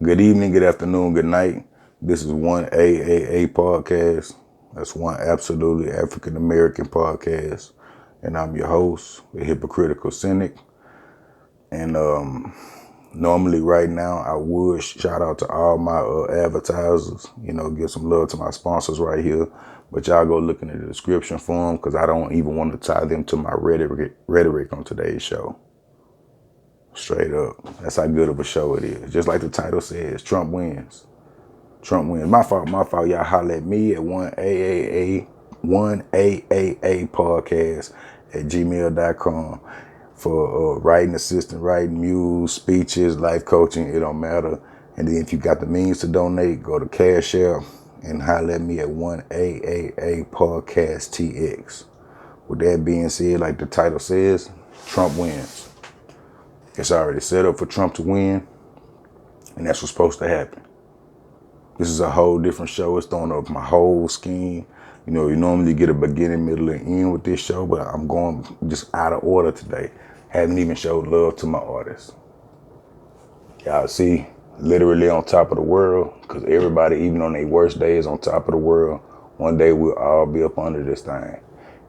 Good evening, good afternoon, good night. This is one AAA podcast. That's one absolutely African American podcast. And I'm your host, the Hypocritical Cynic. And normally right now I would shout out to all my advertisers, give some love to my sponsors right here. But y'all go look in the description for them because I don't even want to tie them to my rhetoric on today's show. Straight up. That's how good of a show it is. Just like the title says, Trump wins. Trump wins. My fault. Y'all holler at me at 1AAA podcast at gmail.com for writing assistant, writing muse, speeches, life coaching. It don't matter. And then if you got the means to donate, go to Cash App and holler at me at 1AAA podcast TX. With that being said, like the title says, Trump wins. It's already set up for Trump to win, and that's what's supposed to happen. This is a whole different show. It's throwing up my whole scheme. You normally get a beginning, middle, and end with this show, but I'm going just out of order today. Haven't even showed love to my artists. Y'all see, literally on top of the world, because everybody, even on their worst days, on top of the world. One day we'll all be up under this thing.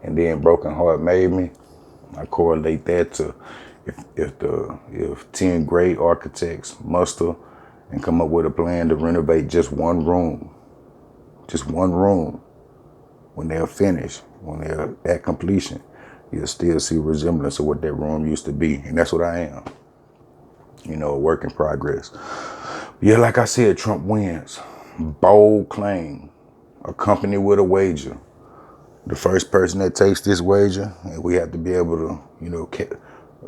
And then Broken Heart Made Me. I correlate that to if 10 great architects muster and come up with a plan to renovate just one room, when they're finished, when they're at completion, you'll still see resemblance of what that room used to be. And that's what I am. A work in progress. Yeah, like I said, Trump wins. Bold claim, accompanied with a wager. The first person that takes this wager, and we have to be able to,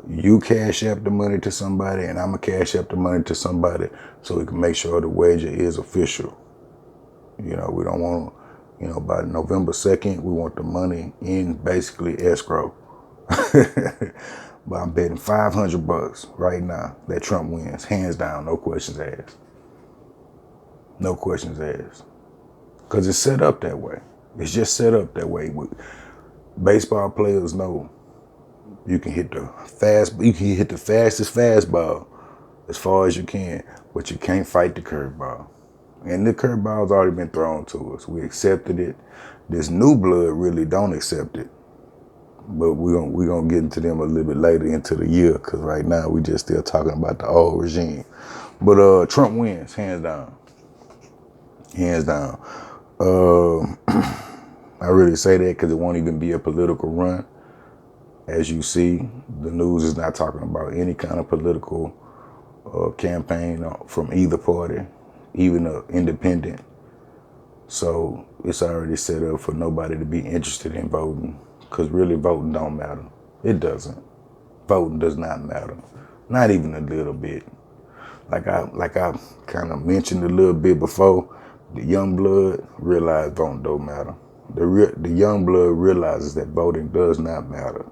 you cash up the money to somebody and I'm going to cash up the money to somebody so we can make sure the wager is official. We don't want, by November 2nd, we want the money in basically escrow. But I'm betting $500 right now that Trump wins, hands down, no questions asked. No questions asked. Because it's set up that way. It's just set up that way. Baseball players know you can hit the fastest fastball as far as you can, but you can't fight the curveball. And the curveball's already been thrown to us. We accepted it. This new blood really don't accept it. But we're gonna get into them a little bit later into the year, because right now we just still talking about the old regime. But Trump wins, hands down. Hands down. I really say that because it won't even be a political run. As you see, the news is not talking about any kind of political campaign from either party, even an independent. So it's already set up for nobody to be interested in voting, because really voting don't matter. It doesn't. Voting does not matter. Not even a little bit. Like I kind of mentioned a little bit before, the young blood realize voting don't matter. The young blood realizes that voting does not matter.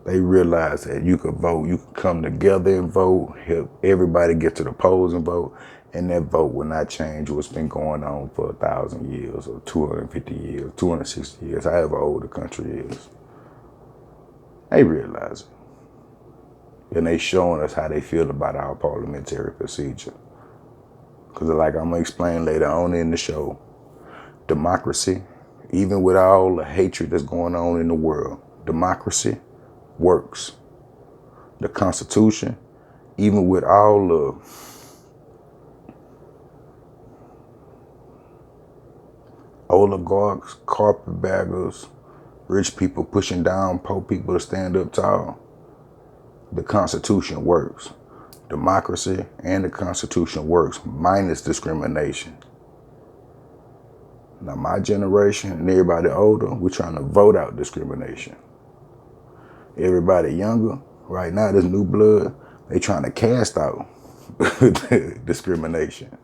They realize that you could vote, you could come together and vote, help everybody get to the polls and vote, and that vote will not change what's been going on for 1,000 years or 250 years, 260 years, however old the country is. They realize it. And they showing us how they feel about our parliamentary procedure. Because like I'm going to explain later on in the show, democracy, even with all the hatred that's going on in the world, democracy works. The Constitution, even with all the oligarchs, carpetbaggers, rich people pushing down poor people to stand up tall, the Constitution works. Democracy and the Constitution works, minus discrimination. Now my generation and everybody older, we're trying to vote out discrimination. Everybody younger, right now, this new blood, they trying to cast out discrimination.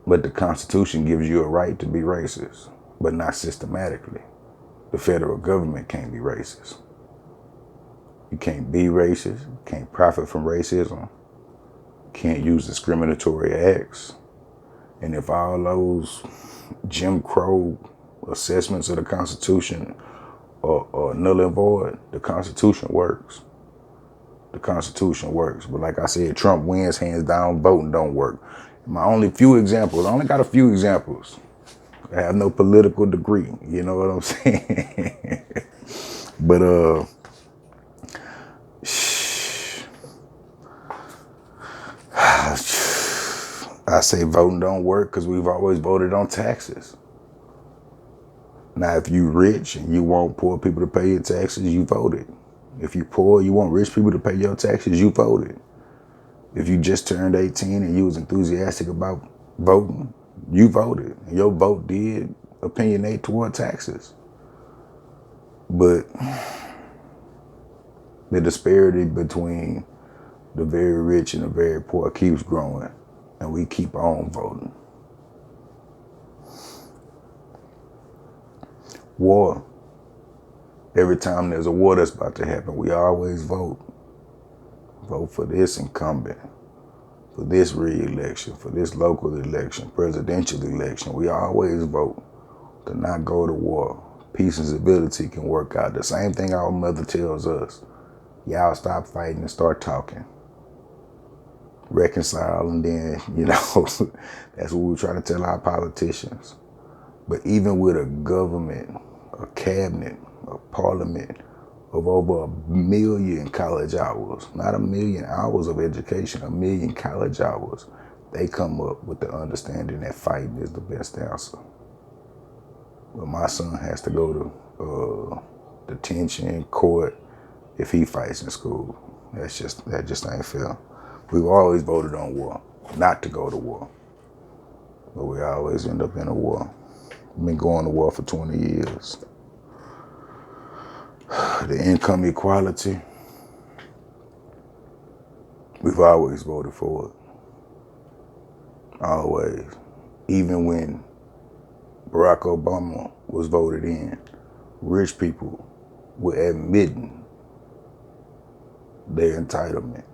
But the Constitution gives you a right to be racist, but not systematically. The federal government can't be racist. You can't be racist, can't profit from racism, can't use discriminatory acts. And if all those Jim Crow assessments of the Constitution are null and void, the Constitution works. the Constitution works. But like I said, Trump wins hands down, voting don't work. My only few examples, I only got a few examples. I have no political degree, you know what I'm saying? But I say voting don't work because we've always voted on taxes. Now, if you rich and you want poor people to pay your taxes, you voted. If you poor, you want rich people to pay your taxes, you voted. If you just turned 18 and you was enthusiastic about voting, you voted. And your vote did opinionate toward taxes. But the disparity between the very rich and the very poor keeps growing, and we keep on voting. War. Every time there's a war that's about to happen, we always vote. Vote for this incumbent, for this re-election, for this local election, presidential election. We always vote to not go to war. Peace and civility can work out. The same thing our mother tells us. Y'all stop fighting and start talking. Reconcile, and then, that's what we try to tell our politicians. But even with a government, a cabinet, a parliament of over 1 million college hours, not 1 million hours of education, 1 million college hours, they come up with the understanding that fighting is the best answer. But my son has to go to detention, court, if he fights in school. That just ain't fair. We've always voted on war, not to go to war. But we always end up in a war. We've been going to war for 20 years. The income equality, we've always voted for it. Always. Even when Barack Obama was voted in, rich people were admitting their entitlement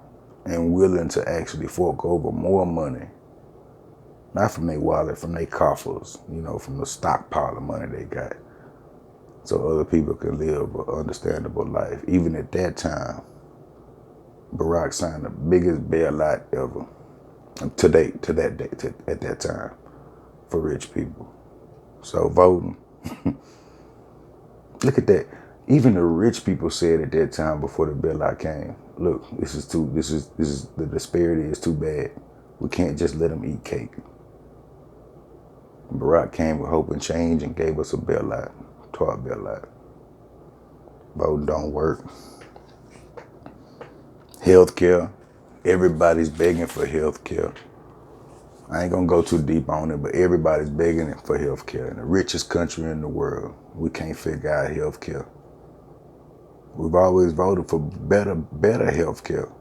and willing to actually fork over more money, not from their wallet, from their coffers, from the stockpile of money they got, so other people can live an understandable life. Even at that time, Barack signed the biggest bailout ever at that time for rich people. So voting, look at that. Even the rich people said at that time before the bailout came, look, the disparity is too bad. We can't just let them eat cake. Barack came with hope and change and gave us a bailout. Taught bailout. Voting don't work. Healthcare. Everybody's begging for healthcare. I ain't gonna go too deep on it, but everybody's begging for healthcare. In the richest country in the world, we can't figure out healthcare. We've always voted for better healthcare.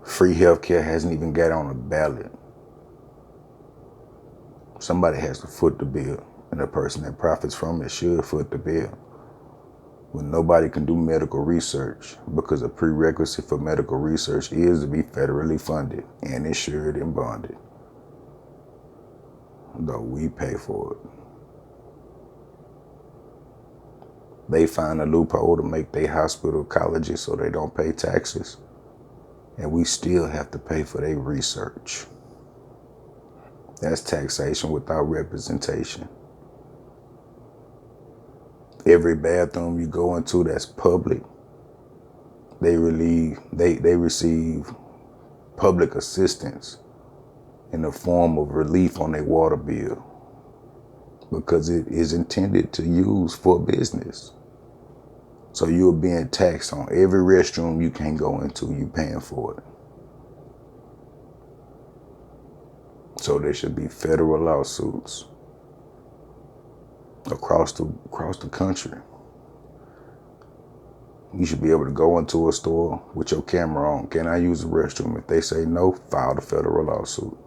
Free healthcare hasn't even got on the ballot. Somebody has to foot the bill, and the person that profits from it should foot the bill. When nobody can do medical research, because a prerequisite for medical research is to be federally funded and insured and bonded. Though we pay for it. They find a loophole to make their hospital colleges so they don't pay taxes, and we still have to pay for their research. That's taxation without representation. Every bathroom you go into that's public, they receive public assistance in the form of relief on their water bill, because it is intended to use for business. So you're being taxed on every restroom you can't go into, you paying for it. So there should be federal lawsuits across the country. You should be able to go into a store with your camera on. Can I use the restroom? If they say no, file the federal lawsuit.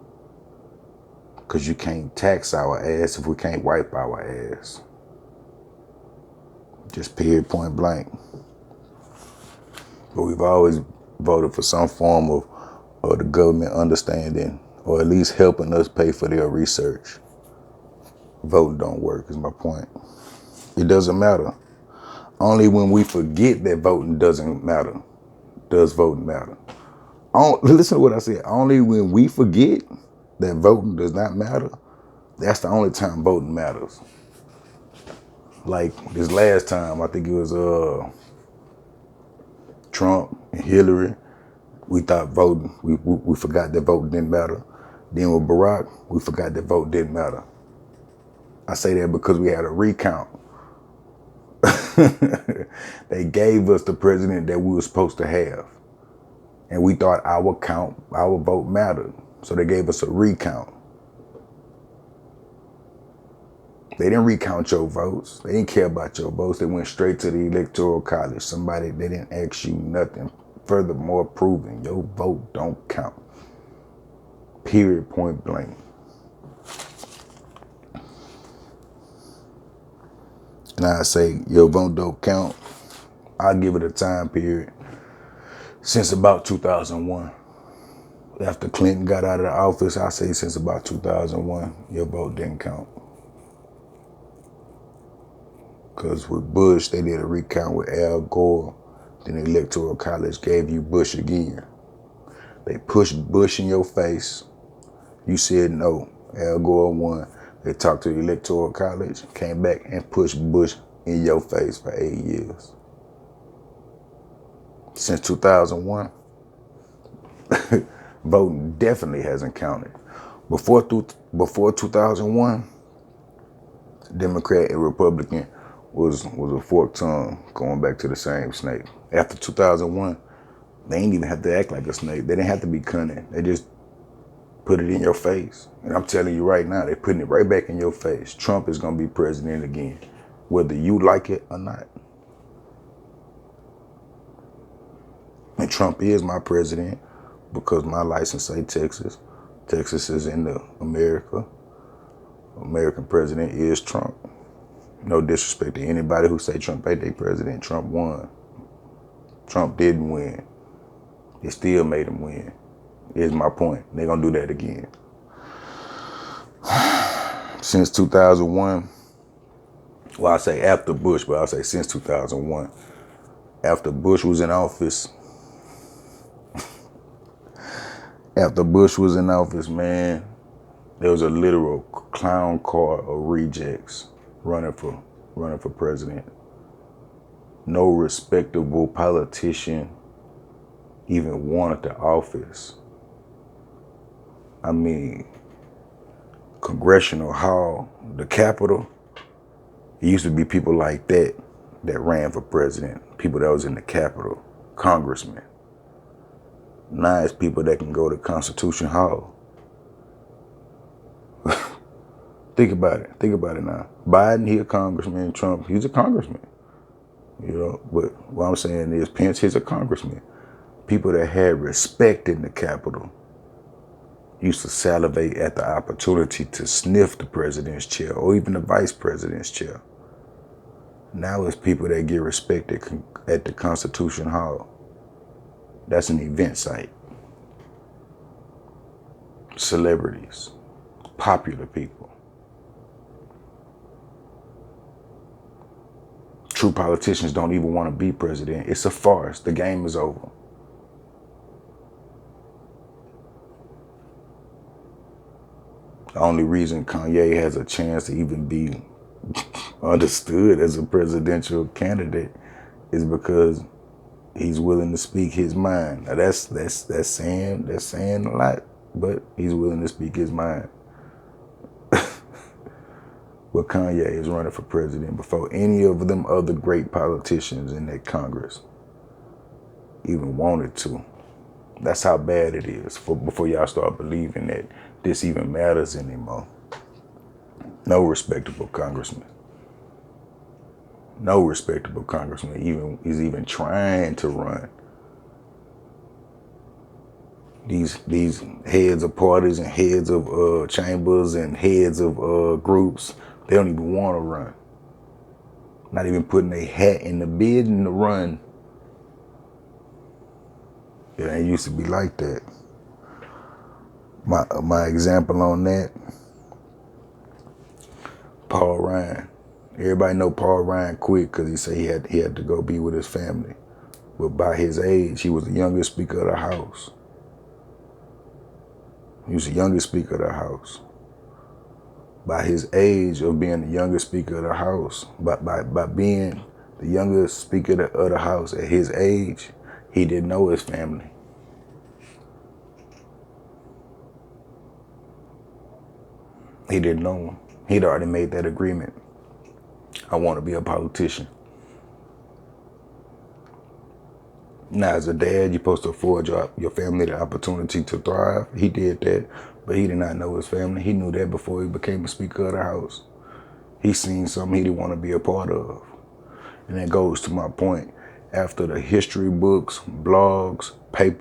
Because you can't tax our ass if we can't wipe our ass. Just period, point blank. But we've always voted for some form of the government understanding, or at least helping us pay for their research. Voting don't work is my point. It doesn't matter. Only when we forget that voting doesn't matter, does voting matter. Listen to what I said. Only when we forget that voting does not matter, that's the only time voting matters. Like this last time, I think it was Trump and Hillary. We thought voting, we forgot that voting didn't matter. Then with Barack, we forgot that vote didn't matter. I say that because we had a recount. They gave us the president that we were supposed to have. And we thought our vote mattered. So they gave us a recount. They didn't recount your votes. They didn't care about your votes. They went straight to the electoral college. They didn't ask you nothing. Furthermore, proving your vote don't count. Period, point blank. And I say your vote don't count. I'll give it a time period since about 2001. After Clinton got out of the office, I say since about 2001, your vote didn't count. Because with Bush, they did a recount with Al Gore. Then the Electoral College gave you Bush again. They pushed Bush in your face. You said no. Al Gore won. They talked to the Electoral College, came back and pushed Bush in your face for 8 years. Since 2001, voting definitely hasn't counted. Before 2001, Democrat and Republican was a forked tongue going back to the same snake. After 2001, they didn't even have to act like a snake. They didn't have to be cunning. They just put it in your face. And I'm telling you right now, they're putting it right back in your face. Trump is going to be president again, whether you like it or not. And Trump is my president because my license say Texas. Texas is in the America. American president is Trump. No disrespect to anybody who say Trump ain't their president. Trump won. Trump didn't win. They still made him win. Is my point. They're going to do that again. Since 2001, well, I say after Bush, but I'll say since 2001. After Bush was in office, man, there was a literal clown car of rejects running for president. No respectable politician even wanted the office. I mean, Congressional Hall, the Capitol, it used to be people like that ran for president, people that was in the Capitol, congressmen. Now it's people that can go to Constitution Hall. Think about it now. Biden, he a congressman. Trump, he's a congressman. You know, but what I'm saying is Pence, he's a congressman. People that had respect in the Capitol used to salivate at the opportunity to sniff the president's chair or even the vice president's chair. Now it's people that get respect at the Constitution Hall. That's an event site. Celebrities, popular people. True politicians don't even want to be president. It's a farce. The game is over. The only reason Kanye has a chance to even be understood as a presidential candidate is because he's willing to speak his mind. Now that's saying a lot, but he's willing to speak his mind. But Kanye is running for president before any of them other great politicians in that Congress even wanted to. That's how bad it is before y'all start believing that this even matters anymore. No respectable congressman is even trying to run. These heads of parties and heads of chambers and heads of groups, they don't even want to run. Not even putting their hat in the bidding to run. It ain't used to be like that. My example on that, Paul Ryan. Everybody know Paul Ryan quit because he said he had to go be with his family. But by his age, he was the youngest Speaker of the House. He was the youngest Speaker of the House. By his age of being the youngest Speaker of the House, by being the youngest Speaker of the House at his age, he didn't know his family. He didn't know him. He'd already made that agreement. I want to be a politician. Now, as a dad, you're supposed to afford your family the opportunity to thrive. He did that, but he did not know his family. He knew that before he became a Speaker of the House. He seen something he didn't want to be a part of. And that goes to my point. After the history books, blogs,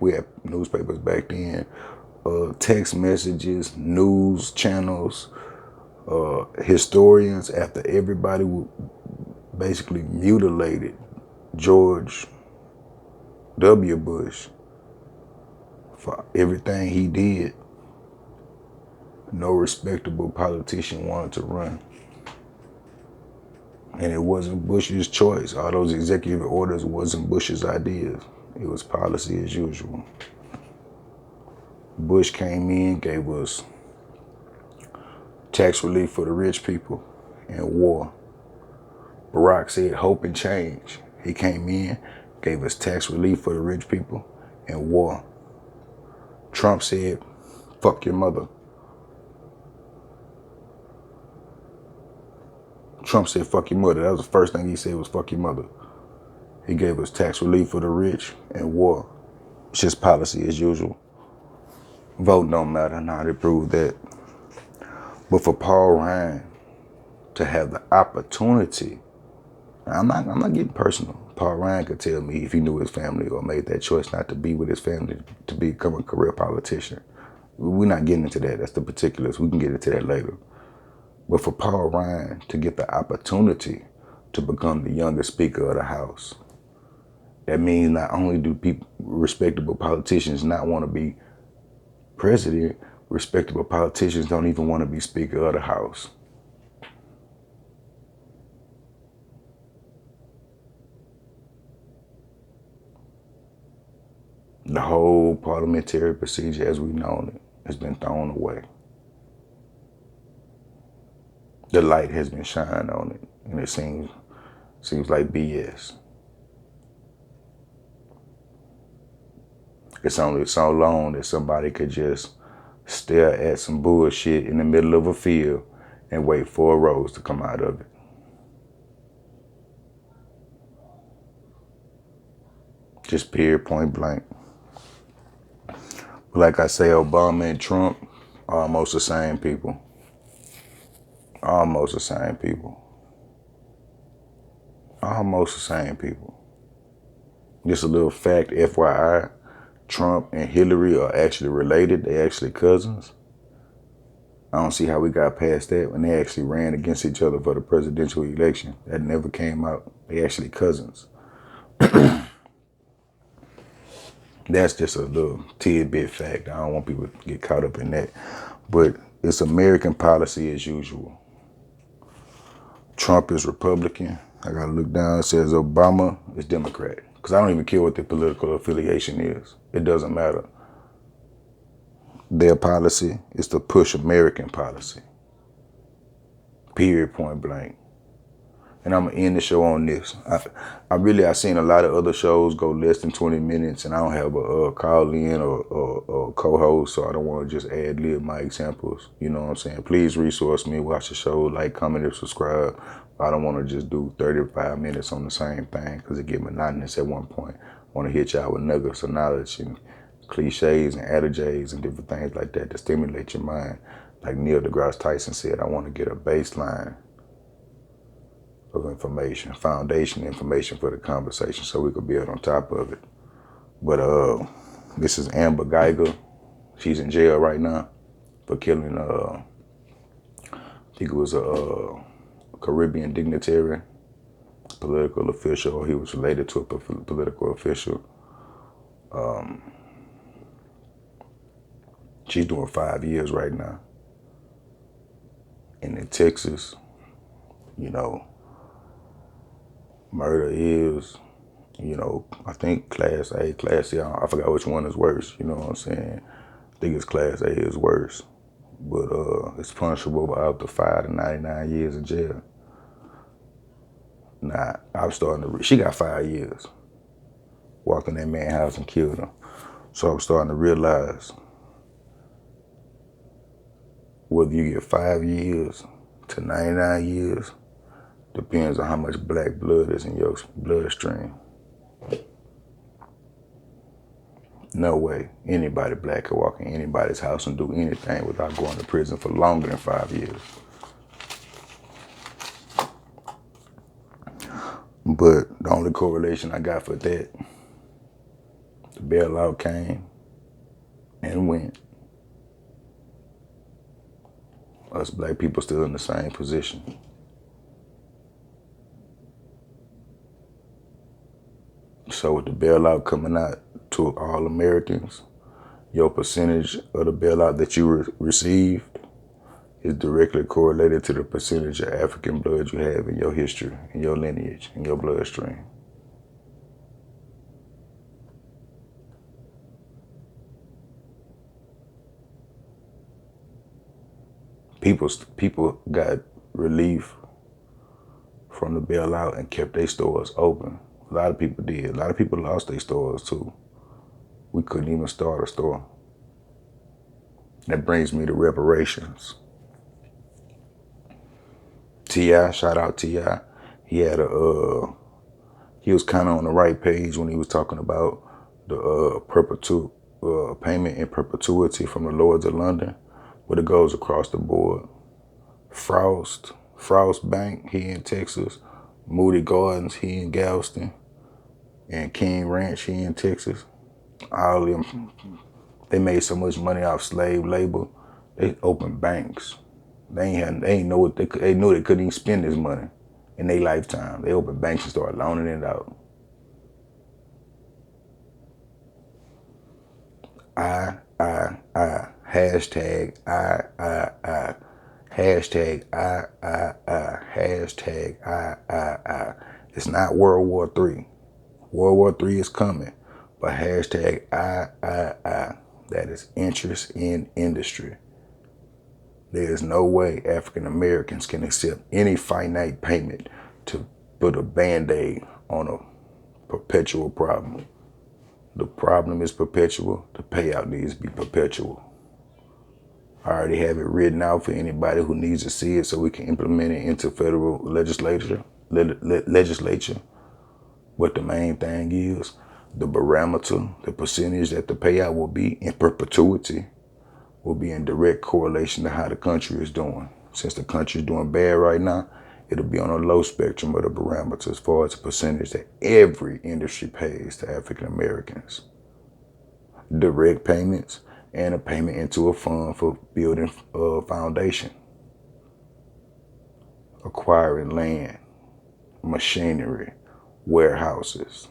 we had newspapers back then, text messages, news channels, historians, after everybody basically mutilated George W. Bush for everything he did, no respectable politician wanted to run. And it wasn't Bush's choice. All those executive orders wasn't Bush's ideas. It was policy as usual. Bush came in, gave us tax relief for the rich people and war. Barack said hope and change. He came in, gave us tax relief for the rich people and war. Trump said, fuck your mother. Trump said, fuck your mother. That was the first thing he said was fuck your mother. He gave us tax relief for the rich and war. It's just policy as usual. Vote don't matter. Now they proved that. But for Paul Ryan to have the opportunity, I'm not getting personal. Paul Ryan could tell me if he knew his family or made that choice not to be with his family to become a career politician. We're not getting into that. That's the particulars. We can get into that later. But for Paul Ryan to get the opportunity to become the youngest Speaker of the House, that means not only do respectable politicians not want to be president, respectable politicians don't even want to be Speaker of the House. The whole parliamentary procedure as we've known it has been thrown away. The light has been shined on it, and it seems like BS. It's only so long that somebody could just stare at some bullshit in the middle of a field and wait for a rose to come out of it. Just period, point blank. But like I say, Obama and Trump are almost the same people. Almost the same people. Almost the same people. Just a little fact, FYI, Trump and Hillary are actually related. They actually cousins. I don't see how we got past that when they actually ran against each other for the presidential election. That never came out. They actually cousins. That's just a little tidbit fact. I don't want people to get caught up in that. But it's American policy as usual. Trump is Republican. I gotta look down. It says Obama is Democrat. Because I don't even care what their political affiliation is. It doesn't matter. Their policy is to push American policy. Period, point blank. And I'm gonna end the show on this. I seen a lot of other shows go less than 20 minutes, and I don't have a call in or co-host, so I don't want to just ad lib my examples. You know what I'm saying? Please resource me, watch the show, like, comment, and subscribe. I don't want to just do 35 minutes on the same thing because it get monotonous at one point. I want to hit y'all with nuggets of knowledge and cliches and adages and different things like that to stimulate your mind. Like Neil deGrasse Tyson said, I want to get a baseline of information, foundation information for the conversation so we could build on top of it. But this is Amber Geiger. She's in jail right now for killing, I think it was a Caribbean dignitary, political official, or he was related to a political official. She's doing 5 years right now. And in Texas, you know, Murder is, I think class A, class C, I forgot which one is worse, you know what I'm saying? I think it's class A is worse. But it's punishable by up to 5 to 99 years in jail. Nah, I'm starting to, she got 5 years. Walked in that man's house and killed him. So I'm starting to realize whether you get 5 years to 99 years depends on how much black blood is in your bloodstream. No way anybody black could walk in anybody's house and do anything without going to prison for longer than 5 years. But the only correlation I got for that, the bailout came and went. Us black people still in the same position. So with the bailout coming out to all Americans, your percentage of the bailout that you received is directly correlated to the percentage of African blood you have in your history, in your lineage, in your bloodstream. People got relief from the bailout and kept their stores open. A lot of people did. A lot of people lost their stores too. We couldn't even start a store. That brings me to reparations. T.I., shout out T.I. He had he was kind of on the right page when he was talking about the payment in perpetuity from the Lords of London, but it goes across the board. Frost Bank here in Texas, Moody Gardens here in Galveston, and King Ranch here in Texas. All of them, they made so much money off slave labor, they opened banks. They knew they couldn't even spend this money in their lifetime. They opened banks and started loaning it out. Hashtag I. It's not World War III. World War III is coming, but hashtag I. That is interest in industry. There is no way African Americans can accept any finite payment to put a Band-Aid on a perpetual problem. The problem is perpetual. The payout needs to be perpetual. I already have it written out for anybody who needs to see it so we can implement it into federal legislature. But the main thing is the barometer, the percentage that the payout will be in perpetuity will be in direct correlation to how the country is doing. Since the country is doing bad right now, it'll be on a low spectrum of the barometer as far as the percentage that every industry pays to African Americans. Direct payments and a payment into a fund for building a foundation, acquiring land, machinery, warehouses.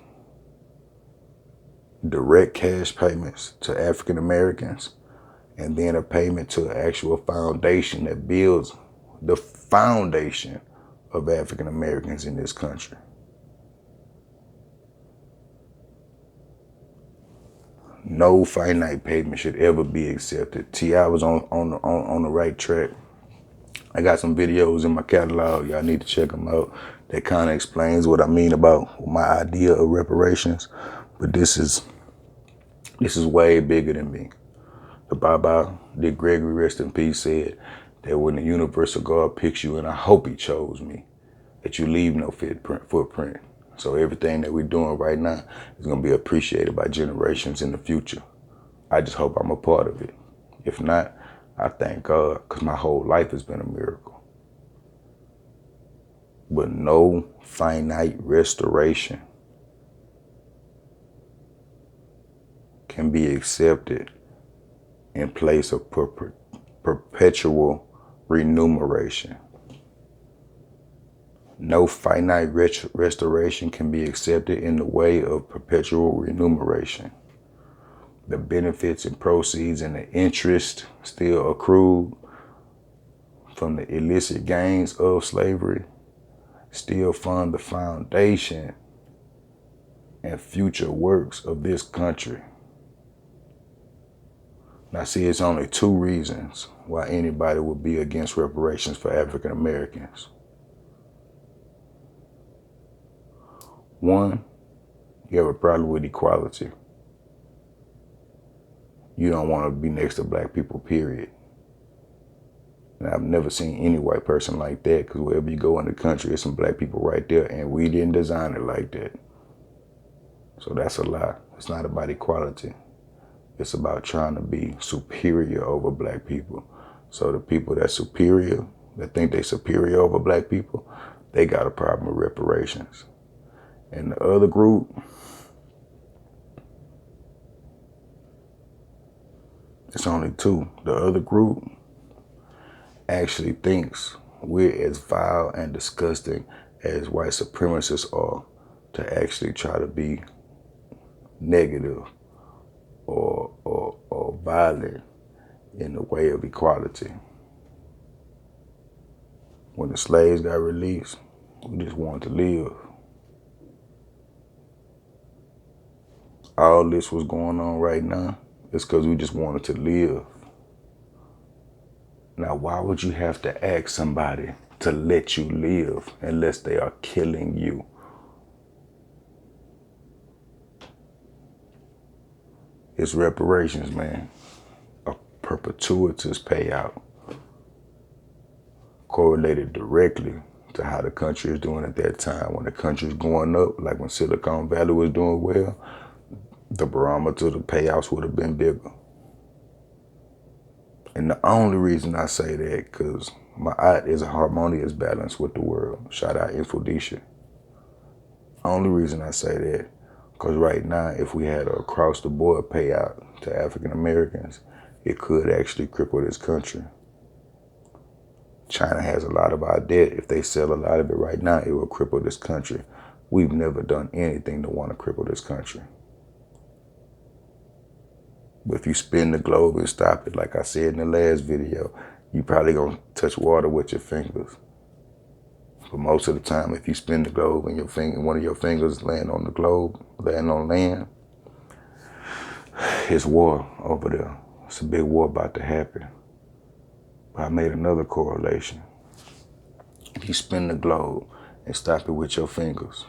Direct cash payments to African Americans, and then a payment to an actual foundation that builds the foundation of African Americans in this country. No finite payment should ever be accepted. T.I. was on the right track. I got some videos in my catalog. Y'all need to check them out. That kind of explains what I mean about my idea of reparations. But this is way bigger than me. The Baba, Dick Gregory, rest in peace, said that when the universal God picks you, and I hope he chose me, that you leave no footprint. So everything that we're doing right now is going to be appreciated by generations in the future. I just hope I'm a part of it. If not, I thank God, because my whole life has been a miracle. But no finite restoration can be accepted in place of perpetual remuneration. No finite restoration can be accepted in the way of perpetual remuneration. The benefits and proceeds and the interest still accrued from the illicit gains of slavery still fund the foundation and future works of this country. Now see, it's only two reasons why anybody would be against reparations for African Americans. One, you have a problem with equality. You don't want to be next to black people, period. And I've never seen any white person like that, because wherever you go in the country, there's some black people right there, and we didn't design it like that. So that's a lie. It's not about equality. It's about trying to be superior over black people. So the people that's superior, that think they superior over black people, they got a problem with reparations. And the other group, it's only two. The other group actually thinks we're as vile and disgusting as white supremacists are, to actually try to be negative or violent in the way of equality. When the slaves got released, we just wanted to live. All this was going on right now, it's because we just wanted to live. Now, why would you have to ask somebody to let you live unless they are killing you? It's reparations, man. A perpetuitous payout correlated directly to how the country is doing at that time. When the country is going up, like when Silicon Valley was doing well, the barometer, the payouts would have been bigger. And the only reason I say that, because my art is a harmonious balance with the world. Shout out Infodisha. Only reason I say that, because right now, if we had an across-the-board payout to African Americans, it could actually cripple this country. China has a lot of our debt. If they sell a lot of it right now, it will cripple this country. We've never done anything to want to cripple this country. But if you spin the globe and stop it, like I said in the last video, you probably gonna touch water with your fingers. But most of the time, if you spin the globe and one of your fingers land on the globe, land on land, it's war over there. It's a big war about to happen. But I made another correlation. If you spin the globe and stop it with your fingers,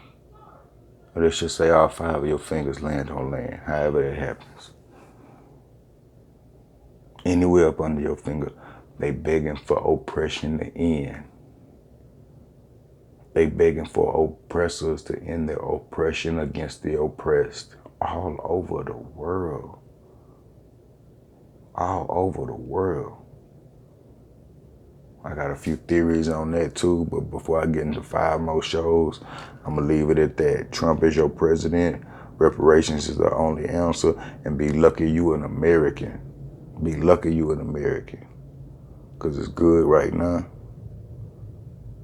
or let's just say all 5 of your fingers land on land, however that happens. Anywhere up under your finger, they begging for oppression to end. They begging for oppressors to end their oppression against the oppressed all over the world. All over the world. I got a few theories on that too, but before I get into 5 more shows, I'm gonna leave it at that. Trump is your president. Reparations is the only answer, and be lucky you an American. Be lucky you an American. Because it's good right now.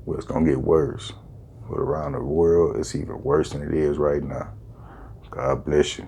Well, it's going to get worse. But around the world, it's even worse than it is right now. God bless you.